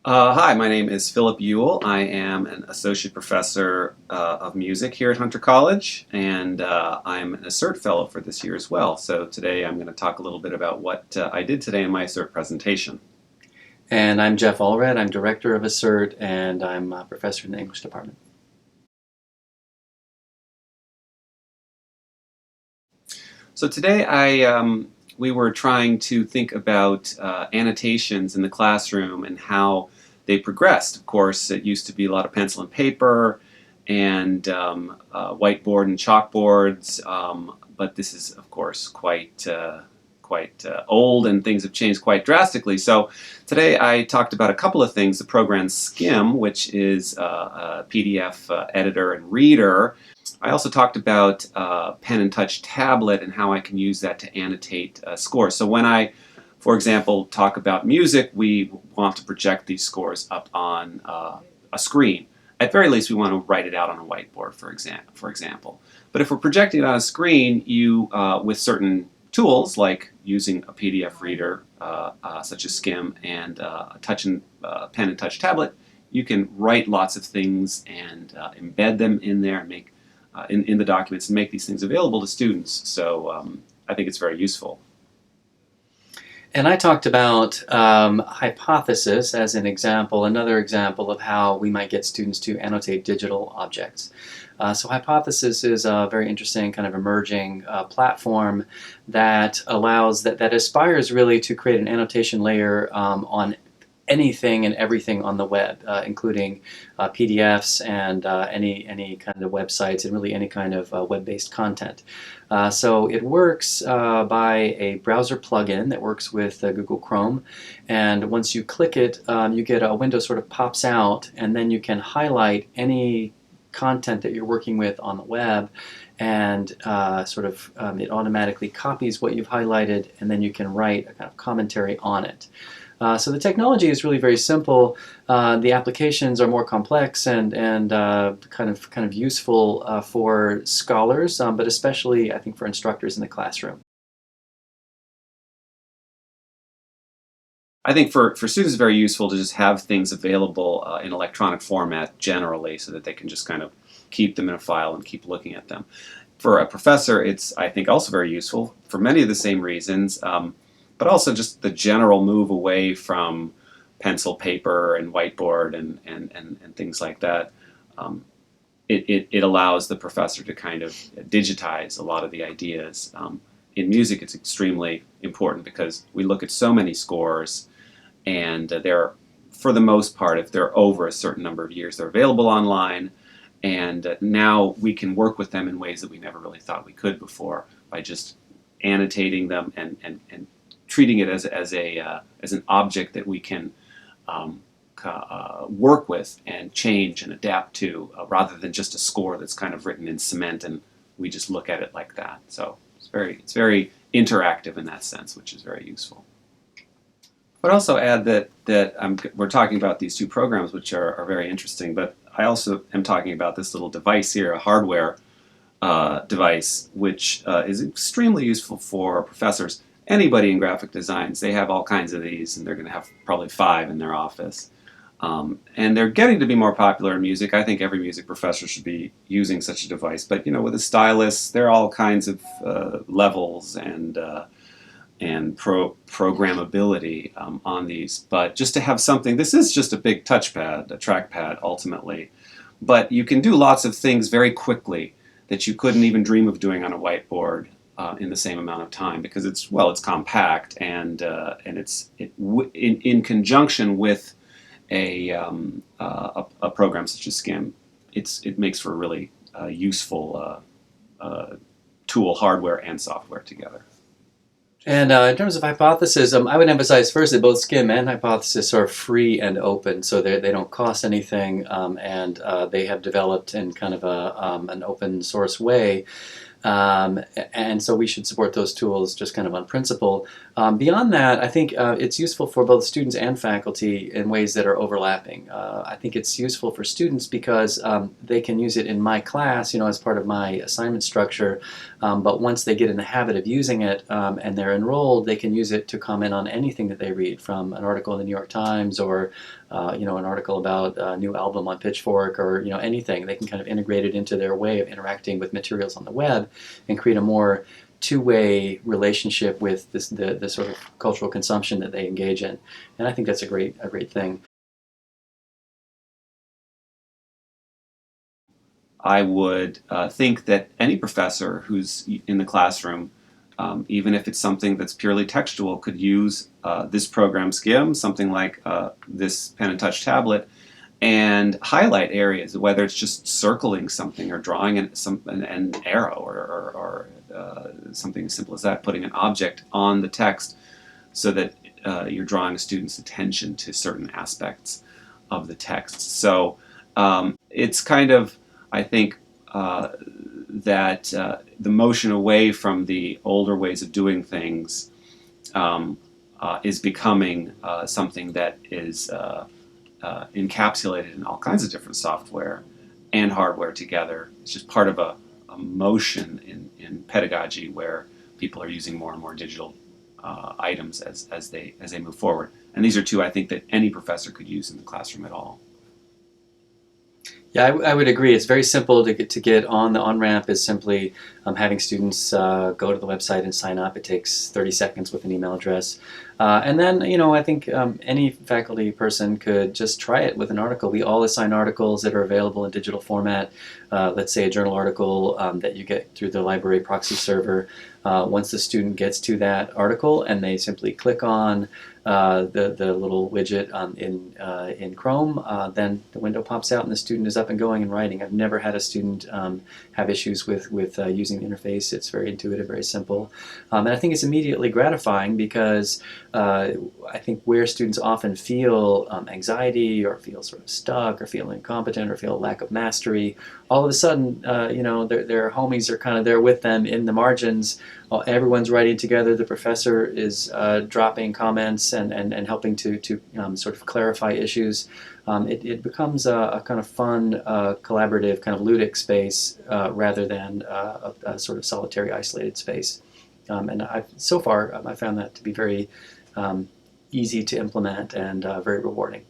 Hi, my name is Philip Ewell. I am an associate professor of music here at Hunter College, and I'm an ASSERT fellow for this year as well. So today I'm going to talk a little bit about what I did today in my ASSERT presentation. And I'm Jeff Allred. I'm director of ASSERT, and I'm a professor in the English department. So today we were trying to think about annotations in the classroom and how they progressed. Of course, it used to be a lot of pencil and paper and whiteboard and chalkboards, but this is, of course, quite old, and things have changed quite drastically. So today I talked about a couple of things. The program Skim, which is a PDF editor and reader. I also talked about pen and touch tablet and how I can use that to annotate scores. So when I, for example, talk about music, we want to project these scores up on a screen. At very least, we want to write it out on a whiteboard, for example. But if we're projecting it on a screen, with certain tools like using a PDF reader, such as Skim, and a pen and touch tablet, you can write lots of things and embed them in there and make in the documents and make these things available to students. So I think it's very useful. And I talked about hypothesis as an example, another example of how we might get students to annotate digital objects. So hypothesis is a very interesting kind of emerging platform that aspires really to create an annotation layer on anything and everything on the web, including PDFs and any kind of websites and really any kind of web-based content. So it works by a browser plugin that works with Google Chrome, and once you click it, you get a window sort of pops out, and then you can highlight any content that you're working with on the web, and it automatically copies what you've highlighted, and then you can write a kind of commentary on it. So the technology is really very simple. The applications are more complex and kind of useful for scholars, but especially I think for instructors in the classroom. I think for students it's very useful to just have things available in electronic format generally, so that they can just kind of keep them in a file and keep looking at them. For a professor, it's, I think, also very useful for many of the same reasons, but also just the general move away from pencil, paper, and whiteboard and things like that. It allows the professor to kind of digitize a lot of the ideas. In music, it's extremely important because we look at so many scores, and they're, for the most part, if they're over a certain number of years, they're available online, and now we can work with them in ways that we never really thought we could before, by just annotating them and treating it as an object that we can work with and change and adapt to, rather than just a score that's kind of written in cement and we just look at it like that. So it's very interactive in that sense, which is very useful. I'd also add that we're talking about these two programs, which are very interesting, but I also am talking about this little device here, a hardware device, which is extremely useful for professors. Anybody in graphic designs, they have all kinds of these, and they're going to have probably 5 in their office. And they're getting to be more popular in music. I think every music professor should be using such a device. But with a stylus, there are all kinds of levels and programmability on these. But just to have something, this is just a big touchpad, a trackpad ultimately. But you can do lots of things very quickly that you couldn't even dream of doing on a whiteboard in the same amount of time, because it's compact, and it's in conjunction with a program such as Skim, it makes for a really useful tool, hardware and software together. And in terms of hypothesis, I would emphasize first that both Skim and hypothesis are free and open, so they don't cost anything, and they have developed in kind of an open source way. And so we should support those tools just kind of on principle. Beyond that, I think it's useful for both students and faculty in ways that are overlapping. I think it's useful for students because they can use it in my class, as part of my assignment structure, but once they get in the habit of using it and they're enrolled, they can use it to comment on anything that they read, from an article in the New York Times or an article about a new album on Pitchfork, or anything. They can kind of integrate it into their way of interacting with materials on the web and create a more two-way relationship with the sort of cultural consumption that they engage in. And I think that's a great thing. I would think that any professor who's in the classroom, even if it's something that's purely textual, could use this program Skim, something like this pen and touch tablet, and highlight areas, whether it's just circling something or drawing an arrow, or something as simple as that, putting an object on the text so that you're drawing a student's attention to certain aspects of the text. So it's kind of, I think, that the motion away from the older ways of doing things is becoming something that is encapsulated in all kinds of different software and hardware together. It's just part of a motion in pedagogy where people are using more and more digital items as they move forward. And these are two I think that any professor could use in the classroom at all. Yeah, I would agree. It's very simple to get on. The on-ramp is simply having students go to the website and sign up. It takes 30 seconds with an email address. And then, I think any faculty person could just try it with an article. We all assign articles that are available in digital format. Let's say a journal article that you get through the library proxy server. Once the student gets to that article and they simply click on the little widget in Chrome, then the window pops out and the student is up and going and writing. I've never had a student have issues with using the interface. It's very intuitive, very simple. And I think it's immediately gratifying because I think where students often feel anxiety or feel sort of stuck or feel incompetent or feel a lack of mastery, all of a sudden, their homies are kind of there with them in the margins. Everyone's writing together. The professor is dropping comments and helping to sort of clarify issues. It becomes a kind of fun, collaborative, kind of ludic space rather than a sort of solitary, isolated space. And so far, I found that to be very easy to implement and very rewarding.